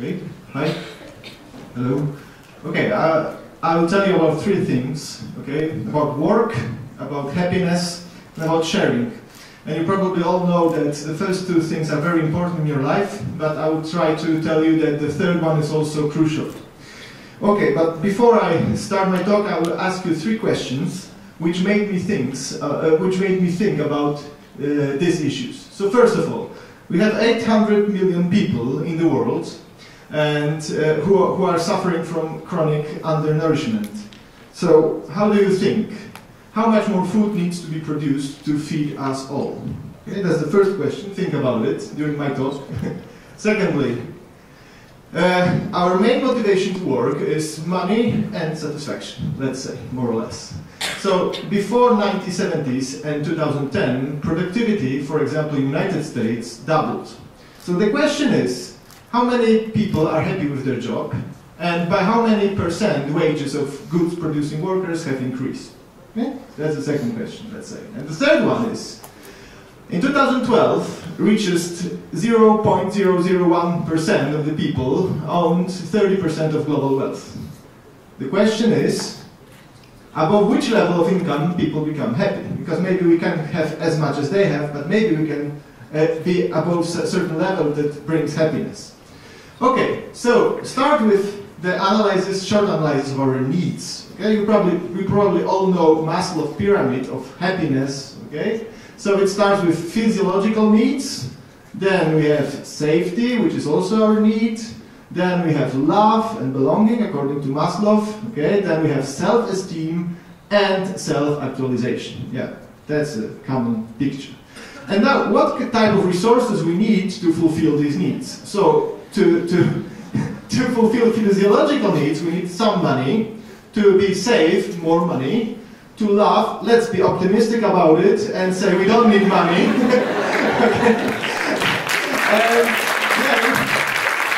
Okay, hi, hello. Okay, I will tell you about three things, okay, about work, about happiness, and about sharing. And you probably all know that the first two things are very important in your life, but I will try to tell you that the third one is also crucial. Okay, but before I start my talk, I will ask you three questions which made me think about these issues. So first of all, we have 800 million people in the world and who are suffering from chronic undernourishment. So how do you think? How much more food needs to be produced to feed us all? Okay, that's the first question. Think about it during my talk. Secondly, our main motivation to work is money and satisfaction, let's say, more or less. So before 1970s and 2010, productivity, for example, in the United States, doubled. So the question is, how many people are happy with their job, and by how many percent wages of goods producing workers have increased? Okay? That's the second question, let's say. And the third one is, in 2012, richest 0.001% of the people owned 30% of global wealth. The question is, above which level of income people become happy? Because maybe we can't have as much as they have, but maybe we can be above a certain level that brings happiness. Okay, so start with the analysis, short analysis of our needs. Okay, we probably all know Maslow's pyramid of happiness. Okay, so it starts with physiological needs. Then we have safety, which is also our need. Then we have love and belonging, according to Maslow. Okay, then we have self-esteem and self-actualization. Yeah, that's a common picture. And now, what type of resources we need to fulfill these needs? So, to fulfill physiological needs, we need some money. To be safe, more money. To love, let's be optimistic about it and say we don't need money. Okay.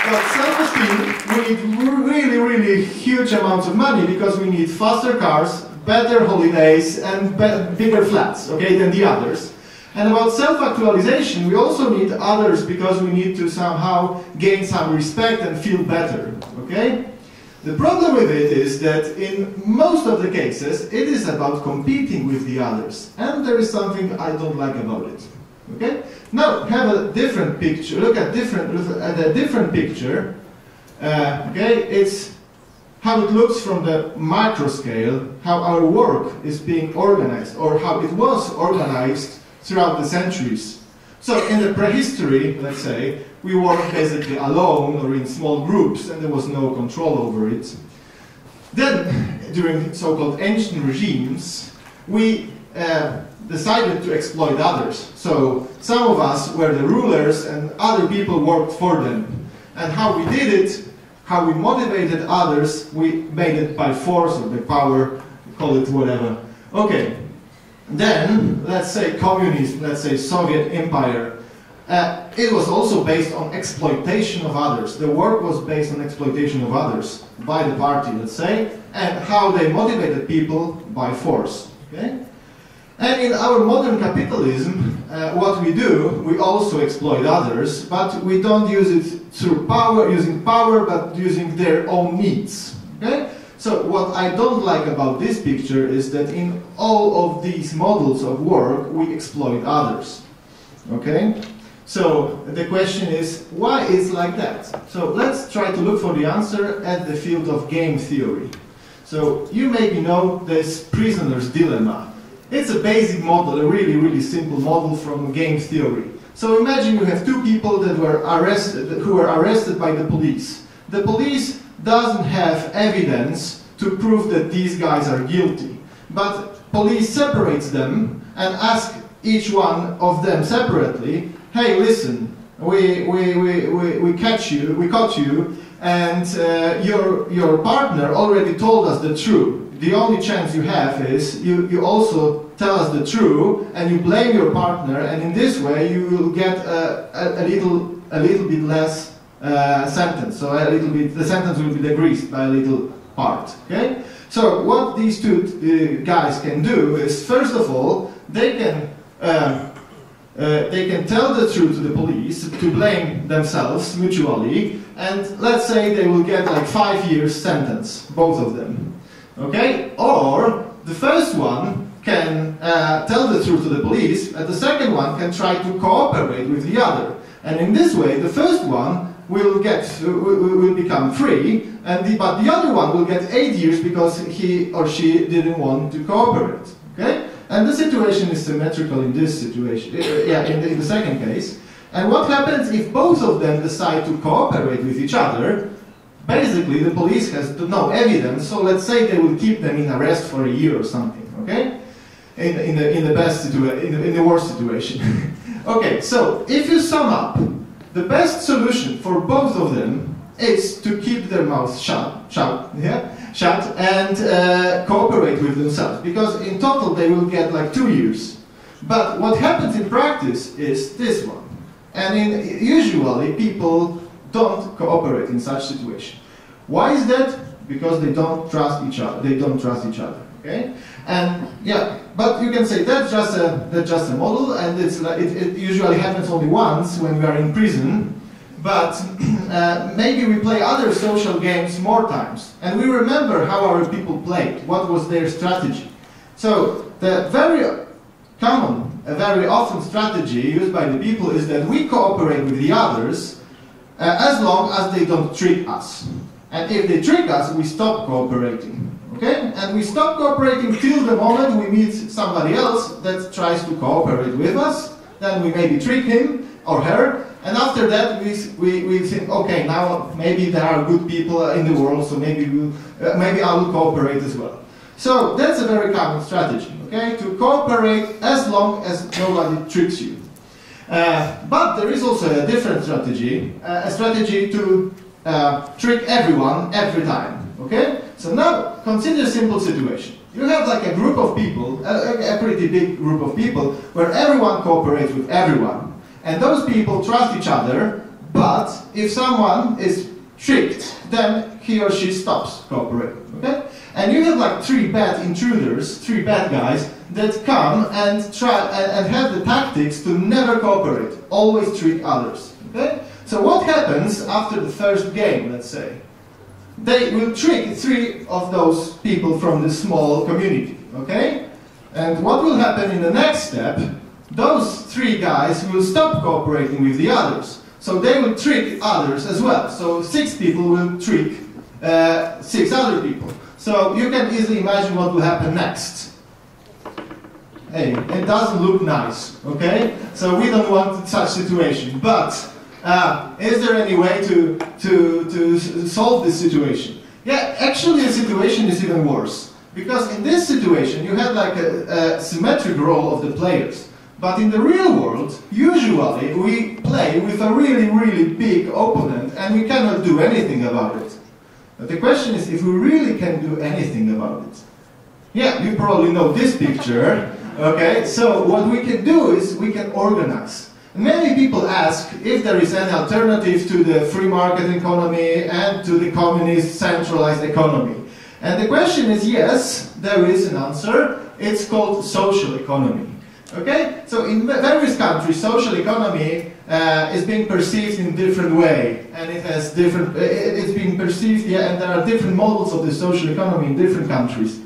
But self-esteem, we need really huge amounts of money because we need faster cars, better holidays, and bigger flats, okay, than the others. And about self-actualization, we also need others because we need to somehow gain some respect and feel better, okay? The problem with it is that in most of the cases, it is about competing with the others. And there is something I don't like about it, okay? Now, have a different picture, look at a different picture, okay? It's how it looks from the macro scale, how our work is being organized, or how it was organized throughout the centuries. So in the prehistory, let's say, we worked basically alone or in small groups and there was no control over it. Then, during so-called ancient regimes, we decided to exploit others. So some of us were the rulers and other people worked for them. And how we did it, how we motivated others, we made it by force or by power, call it whatever. Okay. Then, let's say communism, let's say Soviet Empire, it was also based on exploitation of others. The work was based on exploitation of others by the party, let's say, and how they motivated people by force. Okay? And in our modern capitalism, what we do, we also exploit others, but we don't use it through using power, but using their own needs. Okay? So what I don't like about this picture is that in all of these models of work, we exploit others. Okay? So the question is, why is like that? So let's try to look for the answer at the field of game theory. So you maybe know this prisoner's dilemma. It's a basic model, a really simple model from game theory. So imagine you have two people that were who were arrested by the police. The police doesn't have evidence to prove that these guys are guilty. But police separates them and ask each one of them separately, hey, listen, we caught you, and your partner already told us the truth. The only chance you have is you also tell us the truth, and you blame your partner, and in this way you will get a little bit less sentence. So the sentence will be decreased by a little part. Okay. So what these two guys can do is, first of all, they can tell the truth to the police, to blame themselves mutually, and let's say they will get like 5 years sentence, both of them. Okay? Or the first one can tell the truth to the police, and the second one can try to cooperate with the other. And in this way, the first one will become free, but the other one will get 8 years because he or she didn't want to cooperate. Okay? And the situation is symmetrical in this situation, in the second case. And what happens if both of them decide to cooperate with each other? Basically, the police has no evidence, so let's say they will keep them in arrest for a year or something. Okay? In the worst situation. Okay, so if you sum up, the best solution for both of them is to keep their mouths shut and cooperate with themselves, because in total they will get like 2 years. But what happens in practice is this one, and usually people don't cooperate in such situation. Why is that? Because they don't trust each other. They don't trust each other. Okay, and yeah, but you can say that's just a model, and it usually happens only once when we are in prison. But maybe we play other social games more times, and we remember how our people played. What was their strategy? So the very often strategy used by the people is that we cooperate with the others as long as they don't trick us. And if they trick us, we stop cooperating. Okay? And we stop cooperating till the moment we meet somebody else that tries to cooperate with us. Then we maybe trick him or her, and after that we think, okay, now maybe there are good people in the world, so maybe I will cooperate as well. So that's a very common strategy, okay? To cooperate as long as nobody tricks you. But there is also a different strategy, a strategy to trick everyone every time. Okay? So now consider a simple situation. You have like a group of people, a pretty big group of people, where everyone cooperates with everyone. And those people trust each other, but if someone is tricked, then he or she stops cooperating. Okay? And you have like 3 bad intruders, 3 bad guys, that come and try and have the tactics to never cooperate, always trick others. Okay? So what happens after the first game, let's say? They will trick 3 of those people from the small community, okay? And what will happen in the next step? Those 3 guys will stop cooperating with the others. So they will trick others as well. So 6 people will trick 6 other people. So you can easily imagine what will happen next. Hey, it doesn't look nice, okay? So we don't want such situation. But is there any way to solve this situation? Yeah, actually the situation is even worse. Because in this situation you have like a symmetric role of the players. But in the real world, usually we play with a really, really big opponent and we cannot do anything about it. But the question is if we really can do anything about it. Yeah, you probably know this picture. Okay, so what we can do is we can organize. Many people ask if there is any alternative to the free market economy and to the communist centralized economy. And the question is yes, there is an answer. It's called social economy. Okay? So in various countries, social economy is being perceived in a different way. And it has different, it's being perceived, yeah, and there are different models of the social economy in different countries.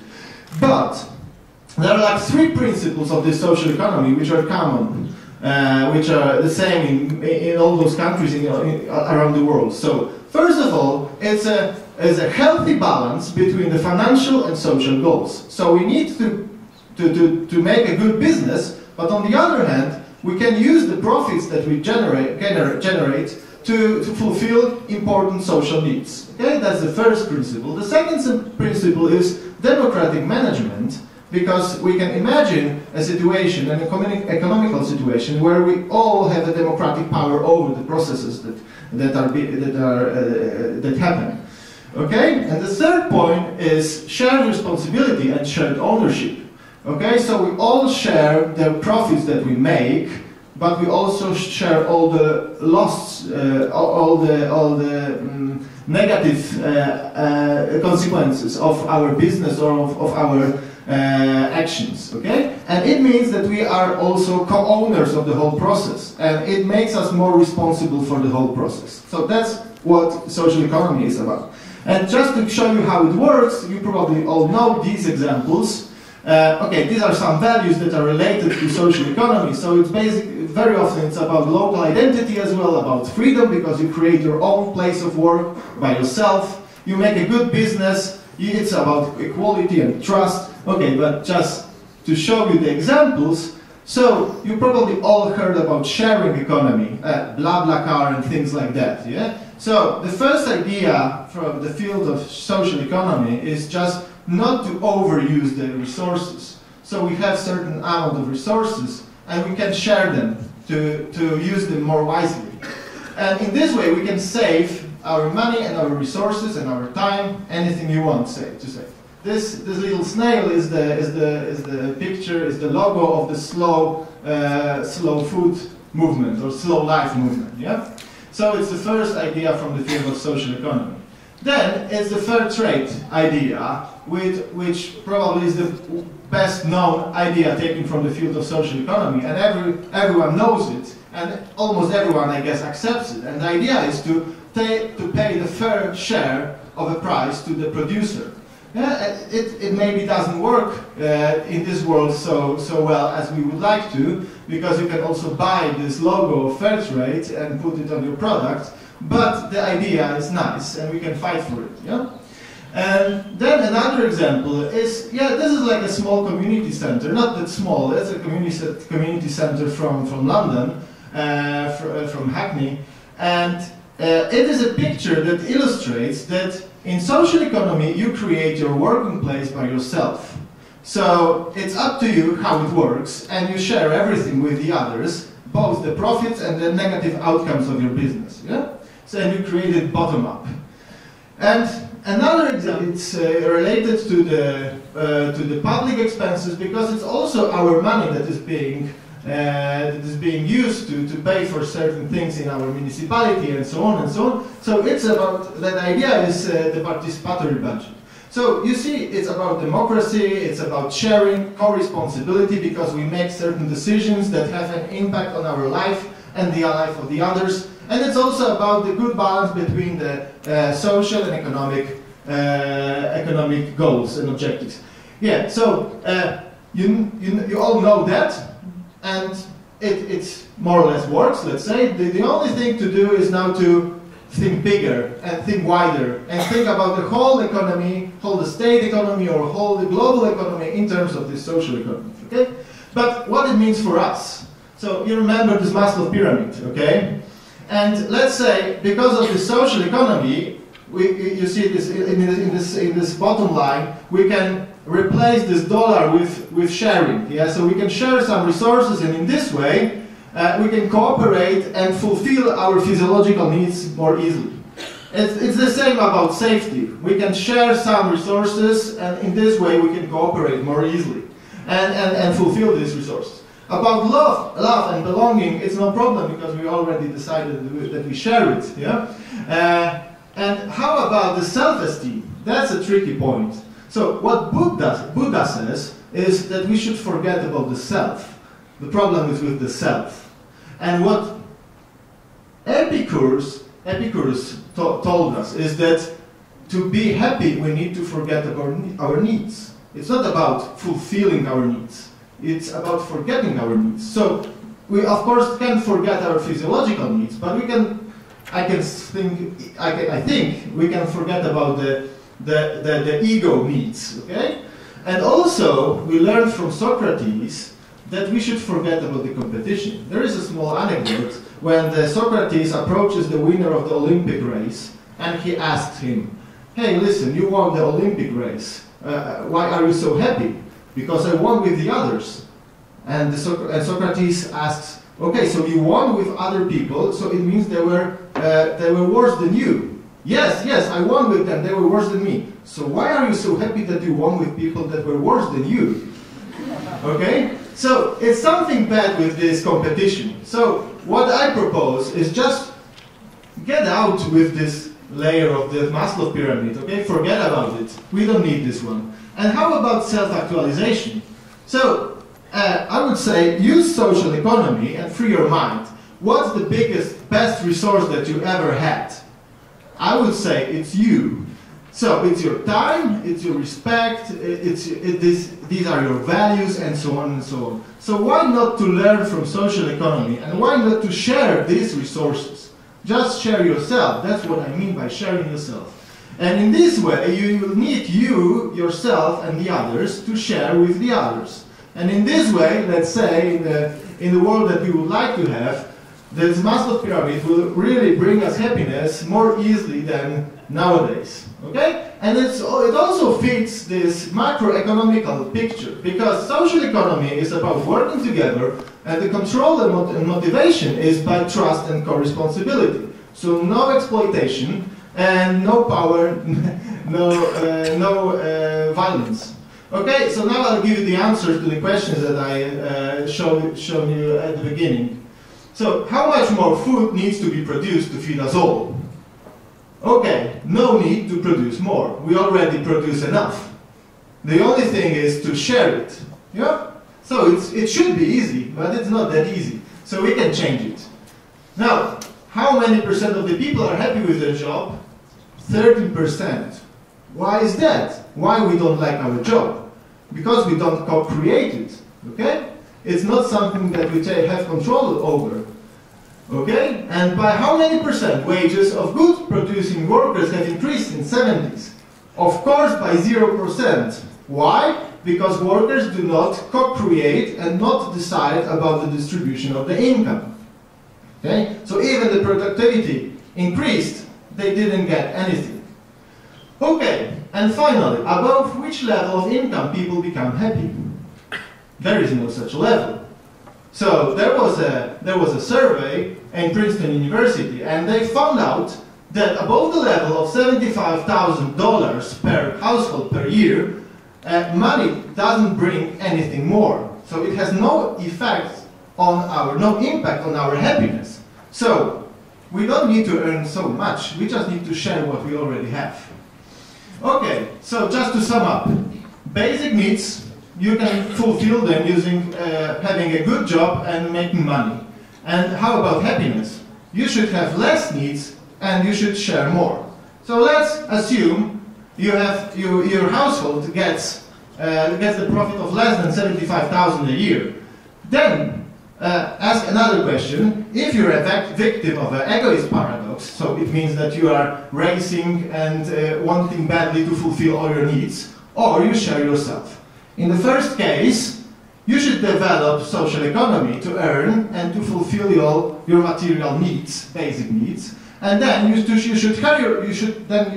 But there are like 3 principles of the social economy which are common. Which are the same in all those countries around the world. So, first of all, it's a healthy balance between the financial and social goals. So we need to make a good business, but on the other hand, we can use the profits that we generate to fulfill important social needs. Okay, that's the first principle. The second principle is democratic management. Because we can imagine a situation, an economical situation, where we all have a democratic power over the processes that happen. Okay? And the third point is shared responsibility and shared ownership. Okay? So we all share the profits that we make, but we also share all the loss, all the negative consequences of our business or of our actions, okay? And it means that we are also co-owners of the whole process, and it makes us more responsible for the whole process. So that's what social economy is about. And just to show you how it works, you probably all know these examples. Okay, these are some values that are related to social economy. So it's basically, very often it's about local identity as well, about freedom, because you create your own place of work by yourself. You make a good business. It's about equality and trust. Okay, but just to show you the examples, so you probably all heard about sharing economy, BlaBlaCar and things like that, yeah? So the first idea from the field of social economy is just not to overuse the resources. So we have certain amount of resources and we can share them to use them more wisely. And in this way we can save our money and our resources and our time, anything you want to save. This little snail is the picture, is the logo of the slow food movement or slow life movement. Yeah. So it's the first idea from the field of social economy. Then it's the fair trade idea, which probably is the best known idea taken from the field of social economy, and everyone knows it, and almost everyone, I guess, accepts it. And the idea is to pay the fair share of a price to the producer. Yeah, it maybe doesn't work in this world so well as we would like to, because you can also buy this logo of fair trade and put it on your product, but the idea is nice and we can fight for it. Yeah? And then another example is, yeah, this is like a small community center, not that small, it's a community center from London, from Hackney, and it is a picture that illustrates that in social economy, you create your working place by yourself. So it's up to you how it works, and you share everything with the others, both the profits and the negative outcomes of your business. Yeah? So and you create it bottom up. And another example, it's related to the public expenses, because it's also our money that is being used to pay for certain things in our municipality and so on and so on. So it's about, that idea is the participatory budget. So you see, it's about democracy, it's about sharing, co-responsibility, because we make certain decisions that have an impact on our life and the life of the others. And it's also about the good balance between the social and economic goals and objectives. Yeah, so you all know that. And it more or less works, let's say. The only thing to do is now to think bigger and think wider and think about the whole economy, whole the state economy or whole the global economy in terms of this social economy, okay? But what it means for us. So you remember this Maslow pyramid, okay? And let's say because of the social economy, you see this in this bottom line, we can replace this dollar with sharing. Yeah, so we can share some resources, and in this way we can cooperate and fulfill our physiological needs more easily. It's the same about safety. We can share some resources, and in this way we can cooperate more easily and fulfill these resources. About love and belonging, it's no problem because we already decided that we share it. Yeah. And how about the self-esteem? That's a tricky point. So what Buddha says is that we should forget about the self. The problem is with the self. And what Epicurus told us is that to be happy we need to forget about our needs. It's not about fulfilling our needs. It's about forgetting our needs. So we of course can forget our physiological needs, but we can. I think we can forget about the ego needs, okay? And also, we learned from Socrates that we should forget about the competition. There is a small anecdote when Socrates approaches the winner of the Olympic race, and he asked him, hey, listen, you won the Olympic race. Why are you so happy? Because I won with the others. And Socrates asks, okay, so you won with other people, so it means they were worse than you. Yes, I won with them, they were worse than me. So why are you so happy that you won with people that were worse than you? Okay? So it's something bad with this competition. So what I propose is just get out with this layer of the Maslow pyramid, okay? Forget about it. We don't need this one. And how about self-actualization? So I would say use social economy and free your mind. What's the best resource that you ever had? I would say it's you. So it's your time, it's your respect, these are your values, and so on and so on. So why not to learn from social economy, and why not to share these resources? Just share yourself. That's what I mean by sharing yourself. And in this way, you will need you, yourself, and the others to share with the others. And in this way, let's say, in the world that we would like to have, this Maslow pyramid will really bring us happiness more easily than nowadays. Okay? And it also fits this macroeconomical picture, because social economy is about working together, and the control and motivation is by trust and co-responsibility. So no exploitation, and no power, no violence. Okay, so now I'll give you the answers to the questions that I showed you at the beginning. So, how much more food needs to be produced to feed us all? Okay, no need to produce more. We already produce enough. The only thing is to share it. Yeah? So it should be easy, but it's not that easy. So we can change it. Now, how many percent of the people are happy with their job? 13%. Why is that? Why we don't like our job? Because we don't co-create it. Okay? It's not something that we have control over. Okay? And by how many percent wages of good producing workers have increased in the 70s? Of course by 0%. Why? Because workers do not co-create and not decide about the distribution of the income. Okay? So even the productivity increased, they didn't get anything. Okay, and finally, above which level of income people become happy? There is no such level. So there was a survey in Princeton University, and they found out that above the level of $75,000 per household per year, money doesn't bring anything more. So it has no effect on no impact on our happiness. So we don't need to earn so much. We just need to share what we already have. Okay, so just to sum up, basic needs. You can fulfill them using having a good job and making money. And how about happiness? You should have less needs and you should share more. So let's assume your household gets the profit of less than 75,000 a year. Then ask another question. If you're a victim of an egoist paradox, so it means that you are racing and wanting badly to fulfill all your needs, or you share yourself. In the first case, you should develop social economy to earn and to fulfill your material needs, basic needs, and then you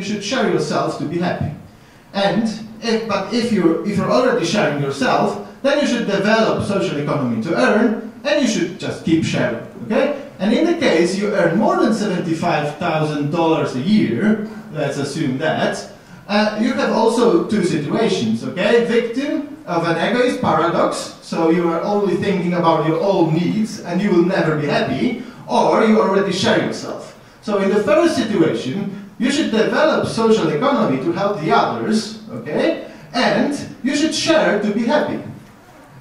should share yourself to be happy. But if you're already sharing yourself, then you should develop social economy to earn, and you should just keep sharing. Okay? And in the case you earn more than $75,000 a year, let's assume that. You have also two situations, okay? Victim of an egoist paradox, so you are only thinking about your own needs and you will never be happy, or you already share yourself. So in the first situation, you should develop social economy to help the others, okay? And you should share to be happy.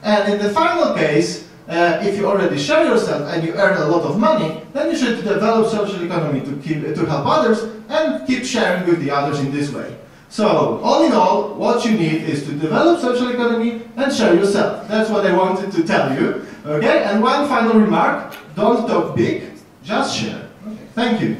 And in the final case, if you already share yourself and you earn a lot of money, then you should develop social economy to help others and keep sharing with the others in this way. So, all in all, what you need is to develop social economy and share yourself. That's what I wanted to tell you. Okay? And one final remark, don't talk big, just share. Okay. Thank you.